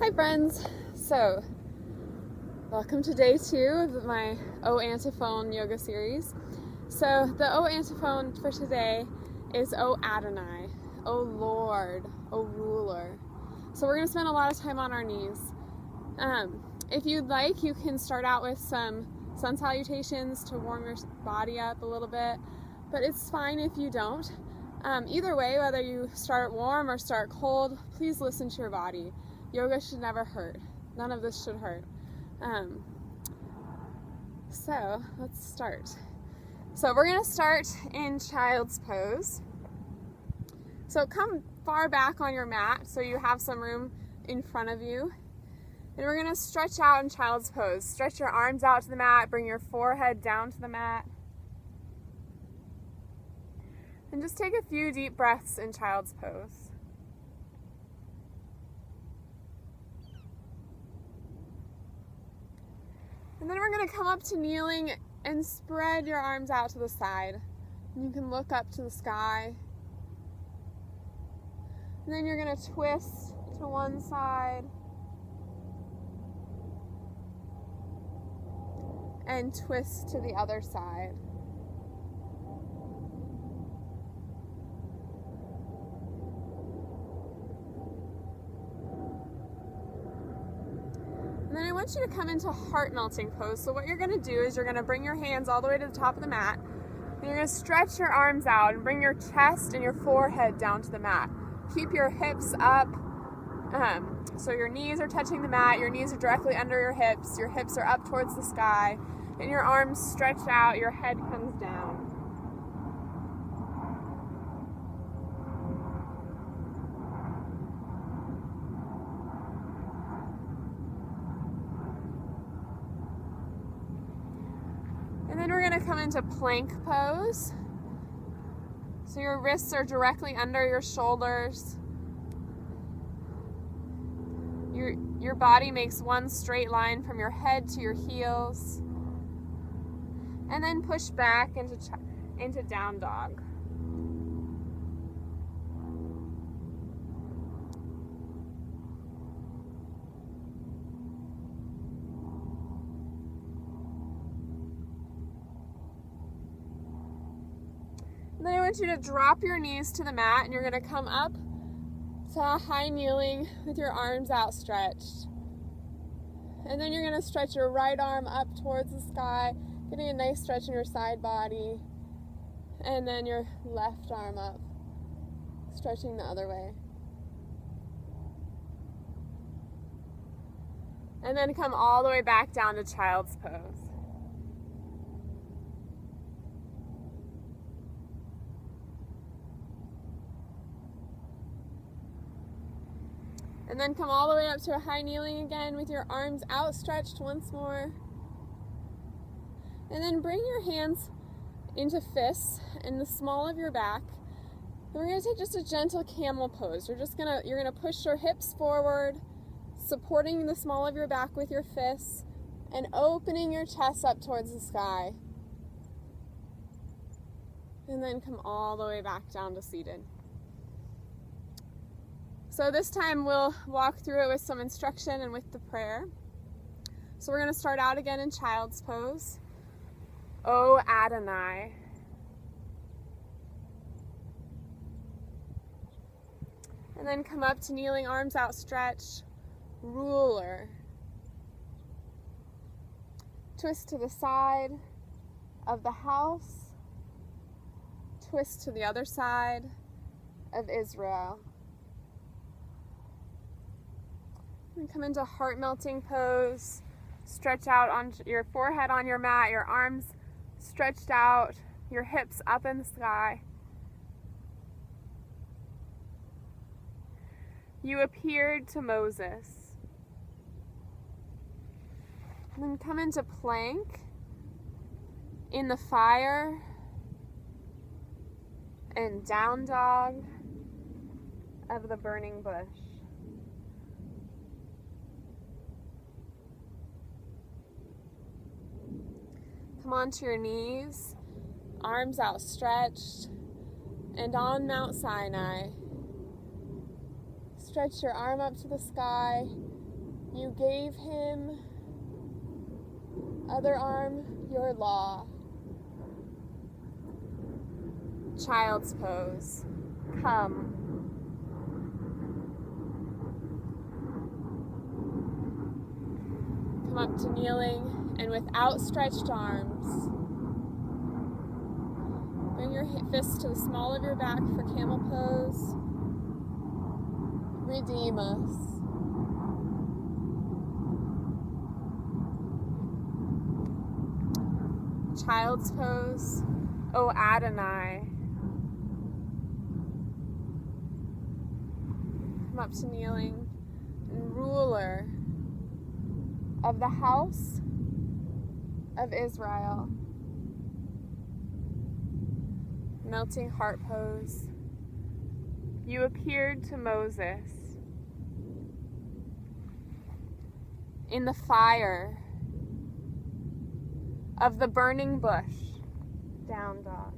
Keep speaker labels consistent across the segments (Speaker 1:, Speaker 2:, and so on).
Speaker 1: Hi friends! So, welcome to day 2 of my O antiphon yoga series. So, the O antiphon for today is O Adonai, O Lord, O Ruler. So we're going to spend a lot of time on our knees. If you'd like, you can start out with some sun salutations to warm your body up a little bit, but it's fine if you don't. Either way, whether you start warm or start cold, please listen to your body. Yoga should never hurt. None of this should hurt. So let's start. So we're going to start in child's pose. So come far back on your mat so you have some room in front of you. And we're going to stretch out in child's pose. Stretch your arms out to the mat. Bring your forehead down to the mat. And just take a few deep breaths in child's pose. And then we're going to come up to kneeling and spread your arms out to the side. And you can look up to the sky. And then you're going to twist to one side and twist to the other side. And then I want you to come into heart melting pose. So what you're going to do is you're going to bring your hands all the way to the top of the mat. And you're going to stretch your arms out and bring your chest and your forehead down to the mat. Keep your hips up. So your knees are touching the mat. Your knees are directly under your hips. Your hips are up towards the sky. And your arms stretch out. Your head comes down. And then we're going to come into plank pose. So your wrists are directly under your shoulders. Your body makes one straight line from your head to your heels. And then push back into down dog. And then I want you to drop your knees to the mat, and you're going to come up to a high kneeling with your arms outstretched. And then you're going to stretch your right arm up towards the sky, getting a nice stretch in your side body. And then your left arm up, stretching the other way. And then come all the way back down to child's pose. And then come all the way up to a high kneeling again with your arms outstretched once more. And then bring your hands into fists in the small of your back. And we're going to take just a gentle camel pose. You're going to push your hips forward, supporting the small of your back with your fists, and opening your chest up towards the sky. And then come all the way back down to seated. So this time we'll walk through it with some instruction and with the prayer. So we're going to start out again in child's pose. O Adonai. And then come up to kneeling, arms outstretched. Ruler. Twist to the side of the house. Twist to the other side of Israel. And come into heart melting pose. Stretch out on your forehead on your mat, your arms stretched out, your hips up in the sky. You appeared to Moses. And then come into plank in the fire and down dog of the burning bush. Come onto your knees, arms outstretched, and on Mount Sinai, stretch your arm up to the sky You gave him, other arm, your law. Child's pose. Come. Come up to kneeling, and with outstretched arms, bring your fists to the small of your back for camel pose. Redeem us. Child's pose. O Adonai. Come up to kneeling, and ruler of the house of Israel. Melting heart pose. You appeared to Moses in the fire of the burning bush. Down dog.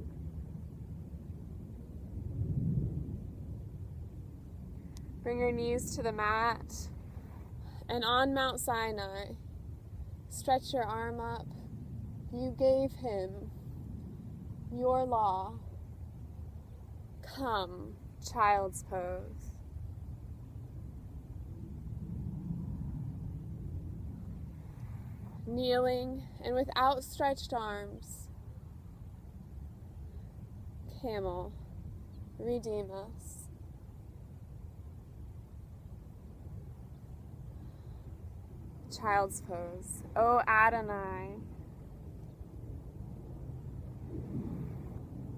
Speaker 1: Bring your knees to the mat, and on Mount Sinai, stretch your arm up. You gave him your law. Come, child's pose. Kneeling and with outstretched arms. Camel, redeem us. Child's pose. O Adonai.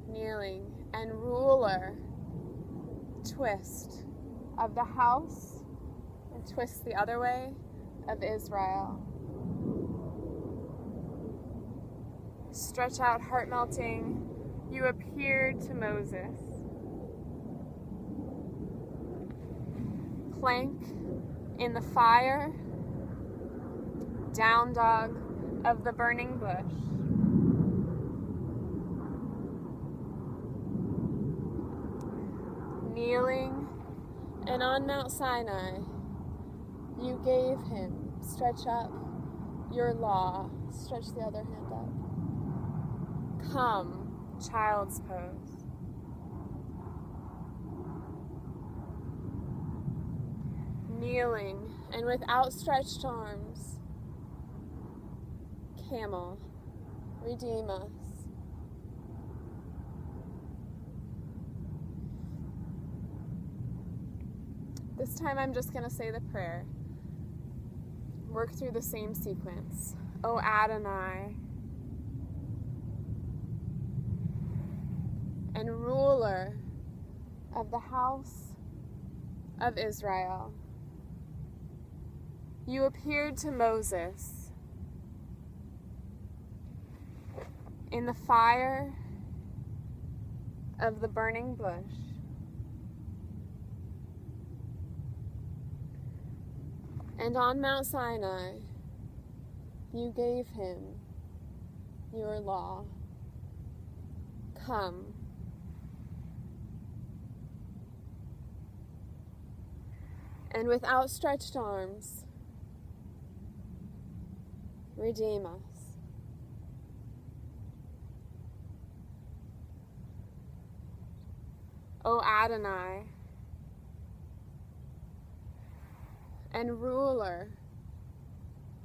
Speaker 1: Kneeling and ruler. Twist of the house and twist the other way of Israel. Stretch out, heart melting. You appeared to Moses. Plank in the fire. Down dog of the burning bush. Kneeling, and on Mount Sinai, you gave him, stretch up your law. Stretch the other hand up. Come, child's pose. Kneeling, and with outstretched arms. Camel, redeem us. This time I'm just going to say the prayer. Work through the same sequence. O Adonai, and ruler of the house of Israel. You appeared to Moses in the fire of the burning bush. And on Mount Sinai, you gave him your law. Come. And with outstretched arms, redeem us. O Adonai, and ruler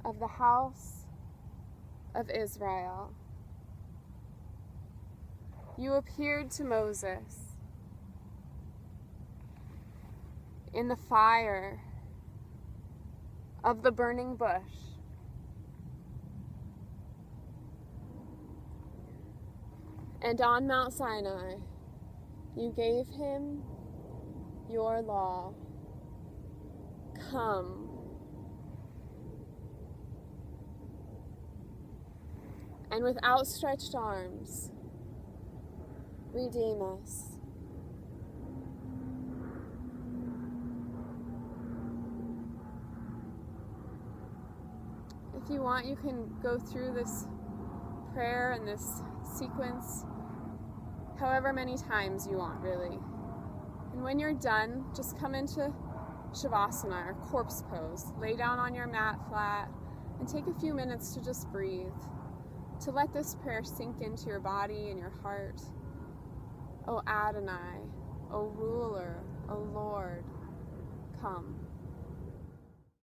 Speaker 1: of the house of Israel. You appeared to Moses in the fire of the burning bush. And on Mount Sinai, you gave him your law. Come. And with outstretched arms, redeem us. If you want, you can go through this prayer and this sequence however many times you want, really. And when you're done, just come into Shavasana, or corpse pose. Lay down on your mat flat and take a few minutes to just breathe, to let this prayer sink into your body and your heart. O Adonai, O ruler, O Lord, come.